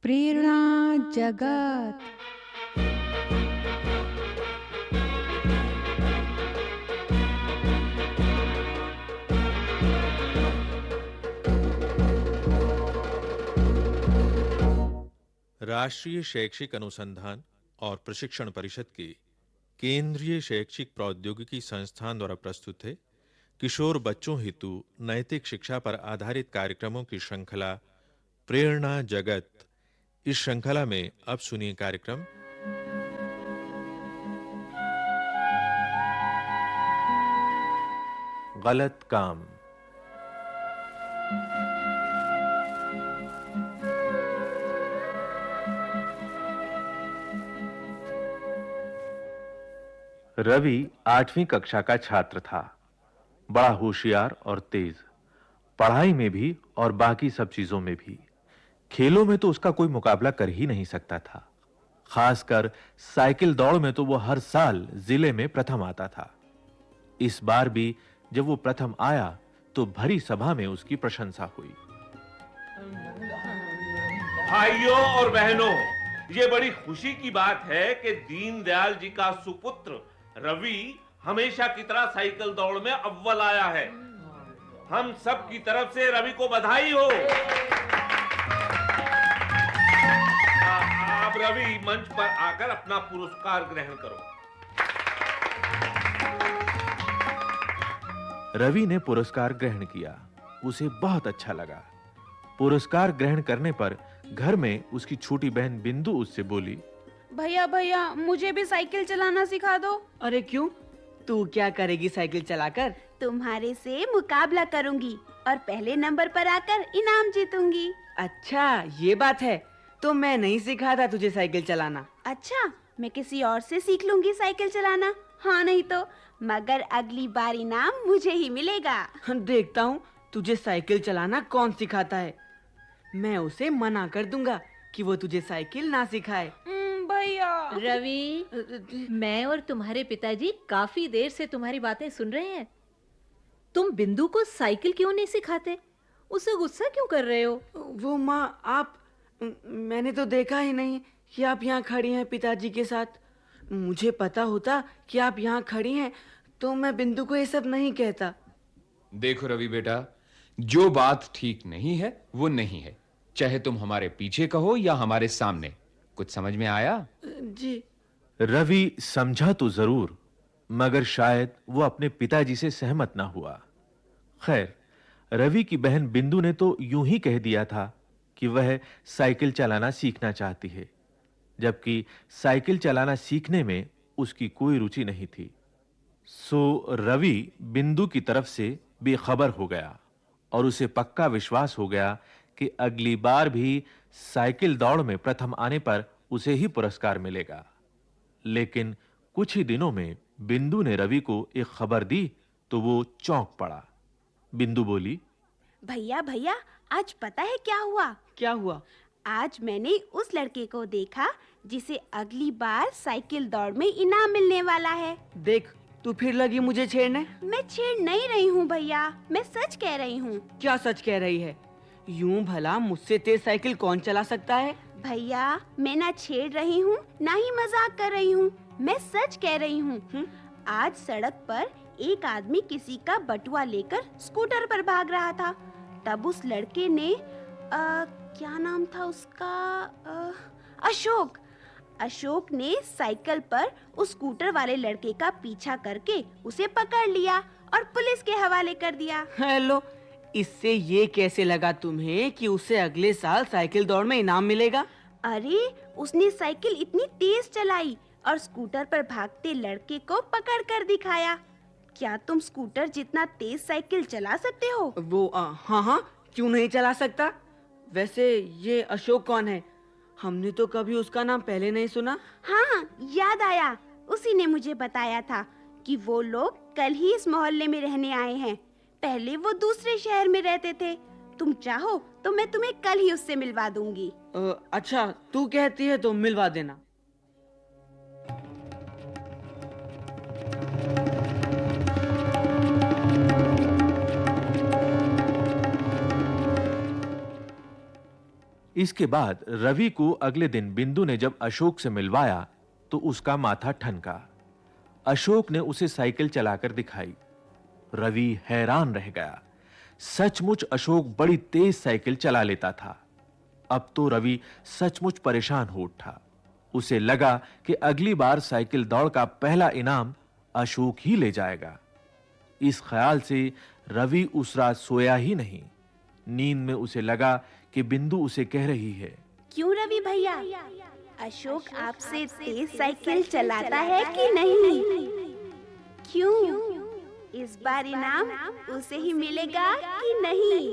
प्रेरणा जगत। राष्ट्रीय शैक्षिक अनुसंधान और प्रशिक्षण परिषद के केंद्रीय शैक्षिक प्रौद्योगिकी संस्थान द्वारा प्रस्तुत है किशोर बच्चों हेतु नैतिक शिक्षा पर आधारित कार्यक्रमों की श्रृंखला प्रेरणा जगत। इस श्रृंखला में अब सुनिए कार्यक्रम गलत काम। रवि 8वीं कक्षा का छात्र था। बड़ा होशियार और तेज, पढ़ाई में भी और बाकी सब चीजों में भी। खेलों में तो उसका कोई मुकाबला कर ही नहीं सकता था। खासकर साइकिल दौड़ में तो वो हर साल जिले में प्रथम आता था। इस बार भी जब वो प्रथम आया तो भरी सभा में उसकी प्रशंसा हुई। भाइयों और बहनों, ये बड़ी खुशी की बात है कि दीनदयाल जी का सुपुत्र रवि हमेशा की तरह साइकिल दौड़ में अव्वल आया है। हम सब की तरफ से रवि को बधाई हो। आप रवि मंच पर आकर अपना पुरस्कार ग्रहण करो। रवि ने पुरस्कार ग्रहण किया। उसे बहुत अच्छा लगा। पुरस्कार ग्रहण करने पर घर में उसकी छोटी बहन बिंदु उससे बोली, भैया भैया मुझे भी साइकिल चलाना सिखा दो। अरे क्यों? तू क्या करेगी साइकिल चलाकर? तुम्हारे से मुकाबला करूंगी और पहले नंबर पर आकर इनाम जीतूंगी। अच्छा ये बात है। तो मैं नहीं सिखाता तुझे साइकिल चलाना। अच्छा, मैं किसी और से सीख लूंगी साइकिल चलाना। हाँ नहीं तो, मगर अगली बार इनाम मुझे ही मिलेगा। देखता हूँ तुझे साइकिल चलाना कौन सिखाता है। मैं उसे मना कर दूंगा कि वो तुझे साइकिल ना सिखाए। भैया। रवि, मैं और तुम्हारे पिताजी काफी देर से तुम्हारी बातें सुन रहे हैं। तुम बिंदु को साइकिल क्यों नहीं सिखाते? उसे गुस्सा क्यों कर रहे हो? वो माँ, आप मैंने तो देखा ही नहीं कि आप यहाँ खड़ी हैं पिताजी के साथ। मुझे पता होता कि आप यहाँ खड़ी हैं तो मैं बिंदु को ये सब नहीं कहता। देखो रवि बेटा, जो बात ठीक नहीं है वो नहीं है, चाहे तुम हमारे पीछे कहो या हमारे सामने। कुछ समझ में आया? जी। रवि समझा तो जरूर, मगर शायद वो अपने पिताजी से सहमत ना हुआ। खैर, रवि की बहन बिंदु ने तो यूं ही कह दिया था कि वह साइकिल चलाना सीखना चाहती है, जबकि साइकिल चलाना सीखने में उसकी कोई रुचि नहीं थी। सो रवि बिंदु की तरफ से बेखबर हो गया और उसे पक्का विश्वास हो गया कि अगली बार भी साइकिल दौड़ में प्रथम आने पर उसे ही पुरस्कार मिलेगा। लेकिन कुछ ही दिनों में बिंदु ने रवि को एक खबर दी तो वो चौंक पड़ा। बिंदु बोली, भैया भैया, आज पता है क्या हुआ? क्या हुआ? आज मैंने उस लड़के को देखा जिसे अगली बार साइकिल दौड़ में इनाम मिलने वाला है। देख, तू फिर लगी मुझे छेड़ने। मैं छेड़ नहीं रही हूँ भैया, मैं सच कह रही हूँ। क्या सच कह रही है? यूं भला मुझसे तेज साइकिल कौन चला सकता है? भैया, मैं ना छेड़ रही हूँ ना ही मजाक कर रही हूँ, मैं सच कह रही हूँ। आज सड़क पर एक आदमी किसी का बटुआ लेकर स्कूटर पर भाग रहा था। तब उस लड़के ने क्या नाम था उसका, अशोक ने साइकिल पर उस स्कूटर वाले लड़के का पीछा करके उसे पकड़ लिया और पुलिस के हवाले कर दिया। हेलो, इससे ये कैसे लगा तुम्हें कि उसे अगले साल साइकिल दौड़ में इनाम मिलेगा? अरे, उसने साइकिल इतनी तेज चलाई और स्कूटर पर भागते लड़के को पकड़ कर दिखाया। क्या तुम स्कूटर जितना तेज साइकिल चला सकते हो? वो हाँ, क्यों नहीं चला सकता? वैसे ये अशोक कौन है? हमने तो कभी उसका नाम पहले नहीं सुना। हाँ, याद आया, उसी ने मुझे बताया था कि वो लोग कल ही इस मोहल्ले में रहने आए हैं। पहले वो दूसरे शहर में रहते थे। तुम चाहो तो मैं तुम्हें कल ही उससे मिलवा दूंगी। अच्छा, तू कहती है तो मिलवा देना। इसके बाद रवि को अगले दिन बिंदु ने जब अशोक से मिलवाया तो उसका माथा ठनका। अशोक ने उसे साइकिल चलाकर दिखाई। रवि हैरान रह गया। सचमुच अशोक बड़ी तेज साइकिल चला लेता था। अब तो रवि सचमुच परेशान हो उठा। उसे लगा कि अगली बार साइकिल दौड़ का पहला इनाम अशोक ही ले जाएगा। इस ख्याल से रवि उस रात सोया ही नहीं। नींद में उसे लगा कि बिंदु उसे कह रही है, क्यों रवि भैया, अशोक आपसे तेज साइकिल चलाता है कि नहीं? क्यों? इस बार इनाम उसे ही मिलेगा कि नहीं?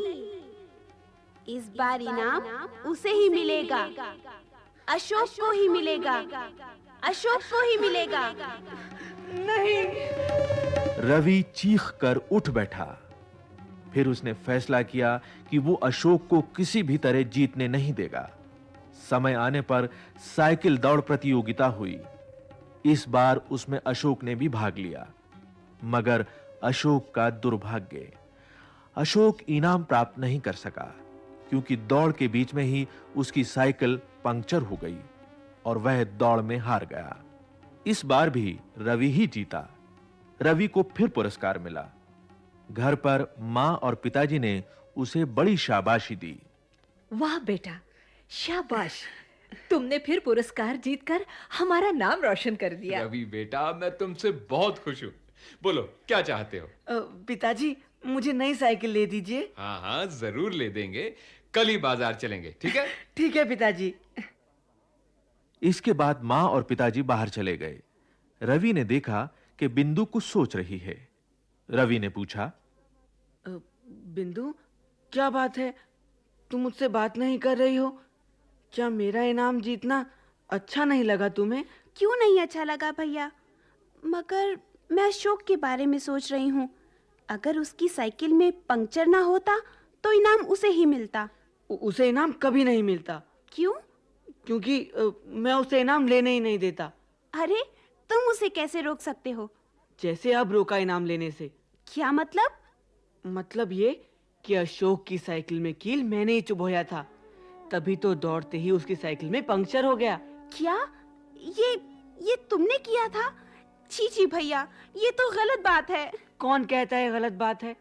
इस बार इनाम उसे ही मिलेगा, अशोक को ही मिलेगा, अशोक को ही मिलेगा। रवि चीखकर उठ बैठा। फिर उसने फैसला किया कि वो अशोक को किसी भी तरह जीतने नहीं देगा। समय आने पर साइकिल दौड़ प्रतियोगिता हुई। इस बार उसमें अशोक ने भी भाग लिया, मगर अशोक का दुर्भाग्य, अशोक इनाम प्राप्त नहीं कर सका, क्योंकि दौड़ के बीच में ही उसकी साइकिल पंक्चर हो गई और वह दौड़ में हार गया। इस बार भी रवि ही जीता। रवि को फिर पुरस्कार मिला। घर पर मां और पिताजी ने उसे बड़ी शाबाशी दी। वाह बेटा, शाबाश, तुमने फिर पुरस्कार जीतकर हमारा नाम रोशन कर दिया। रवि बेटा, मैं तुमसे बहुत खुश हूं। बोलो, क्या चाहते हो? पिताजी, मुझे नई साइकिल ले दीजिए। हाँ हाँ, जरूर ले देंगे। कल ही बाजार चलेंगे, ठीक है? ठीक है पिताजी। इसके बाद मां और पिताजी बाहर चले गए। रवि ने देखा कि बिंदु कुछ सोच रही है। रवि ने पूछा, बिंदु, क्या बात है? तुम मुझसे बात नहीं कर रही हो? क्या मेरा इनाम जीतना अच्छा नहीं लगा तुम्हें? क्यों नहीं अच्छा लगा भैया, मगर मैं अशोक के बारे में सोच रही हूँ। अगर उसकी साइकिल में पंक्चर ना होता तो इनाम उसे ही मिलता। उसे इनाम कभी नहीं मिलता। क्यों? क्योंकि मैं उसे इनाम लेने ही नहीं देता। अरे, तुम उसे कैसे रोक सकते हो? जैसे अब रोका इनाम लेने से। क्या मतलब? मतलब ये कि अशोक की साइकिल में कील मैंने ही चुभोया था, तभी तो दौड़ते ही उसकी साइकिल में पंक्चर हो गया। क्या? ये तुमने किया था? छी छी भैया, ये तो गलत बात है। कौन कहता है गलत बात है?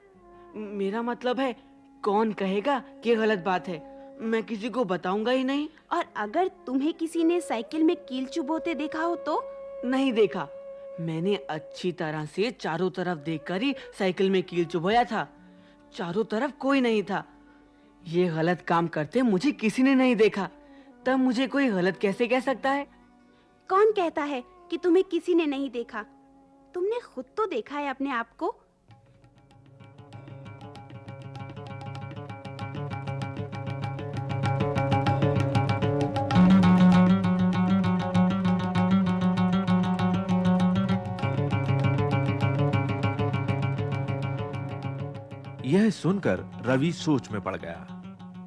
मेरा मतलब है, कौन कहेगा कि गलत बात है? मैं किसी को बताऊंगा ही नहीं। और अगर तुम्हें किसी ने साइकिल में कील चुभोते देखा हो तो? नहीं देखा। मैंने अच्छी तरह से चारों तरफ देखकर ही साइकिल में कील चुभोया था। चारों तरफ कोई नहीं था। ये गलत काम करते मुझे किसी ने नहीं देखा, तब मुझे कोई गलत कैसे कह सकता है? कौन कहता है कि तुम्हें किसी ने नहीं देखा? तुमने खुद तो देखा है अपने आप को। यह सुनकर रवि सोच में पड़ गया।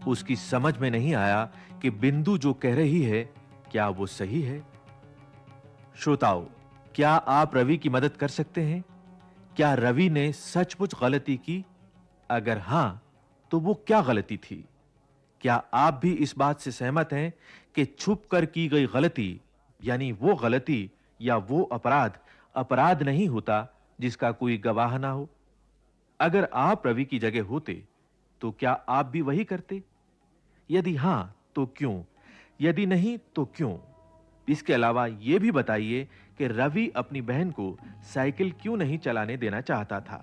उसकी समझ में नहीं आया कि बिंदु जो कह रही है, क्या वो सही है? श्रोताओ, क्या आप रवि की मदद कर सकते हैं? क्या रवि ने सचमुच गलती की? अगर हां, तो वो क्या गलती थी? क्या आप भी इस बात से सहमत हैं कि छुपकर की गई गलती, यानी वो गलती या वो अपराध नहीं होता जिसका कोई गवाह ना हो? अगर आप रवि की जगह होते तो क्या आप भी वही करते? यदि हां, तो क्यों? यदि नहीं, तो क्यों? इसके अलावा यह भी बताइए कि रवि अपनी बहन को साइकिल क्यों नहीं चलाने देना चाहता था?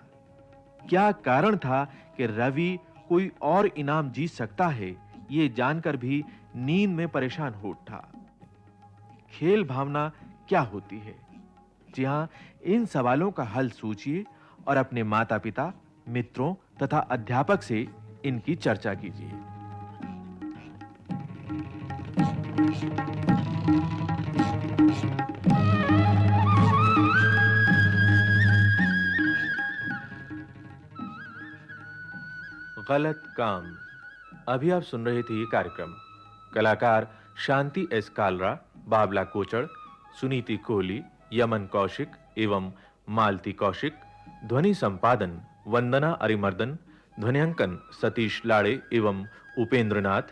क्या कारण था कि रवि कोई और इनाम जीत सकता है, यह जानकर भी नींद में परेशान हो उठा? खेल भावना क्या होती है? जी हां, इन सवालों का हल सोचिए और अपने माता-पिता, मित्रों तथा अध्यापक से इनकी चर्चा कीजिए। गलत काम। अभी आप सुन रहे थे ये कार्यक्रम। कलाकार शांति एस कालरा, बाबला कोचड़, सुनीति कोहली, यमन कौशिक एवं मालती कौशिक। ध्वनि संपादन वंदना अरिमर्दन। ध्वनियांकन सतीश लाड़े एवं उपेंद्रनाथ।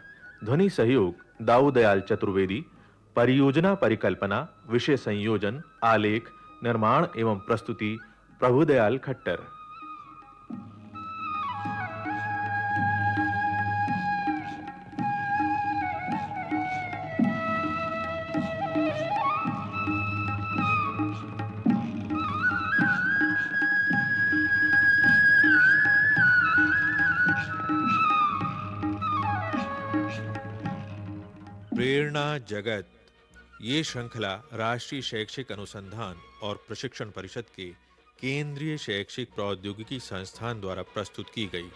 ध्वनि सहयोग दाऊदयाल चतुर्वेदी, परियोजना परिकल्पना, विषय संयोजन, आलेख, निर्माण एवं प्रस्तुति प्रभुदयाल खट्टर। प्रेरणा जगत ये श्रृंखला राष्ट्रीय शैक्षिक अनुसंधान और प्रशिक्षण परिषद के केंद्रीय शैक्षिक प्रौद्योगिकी संस्थान द्वारा प्रस्तुत की गई।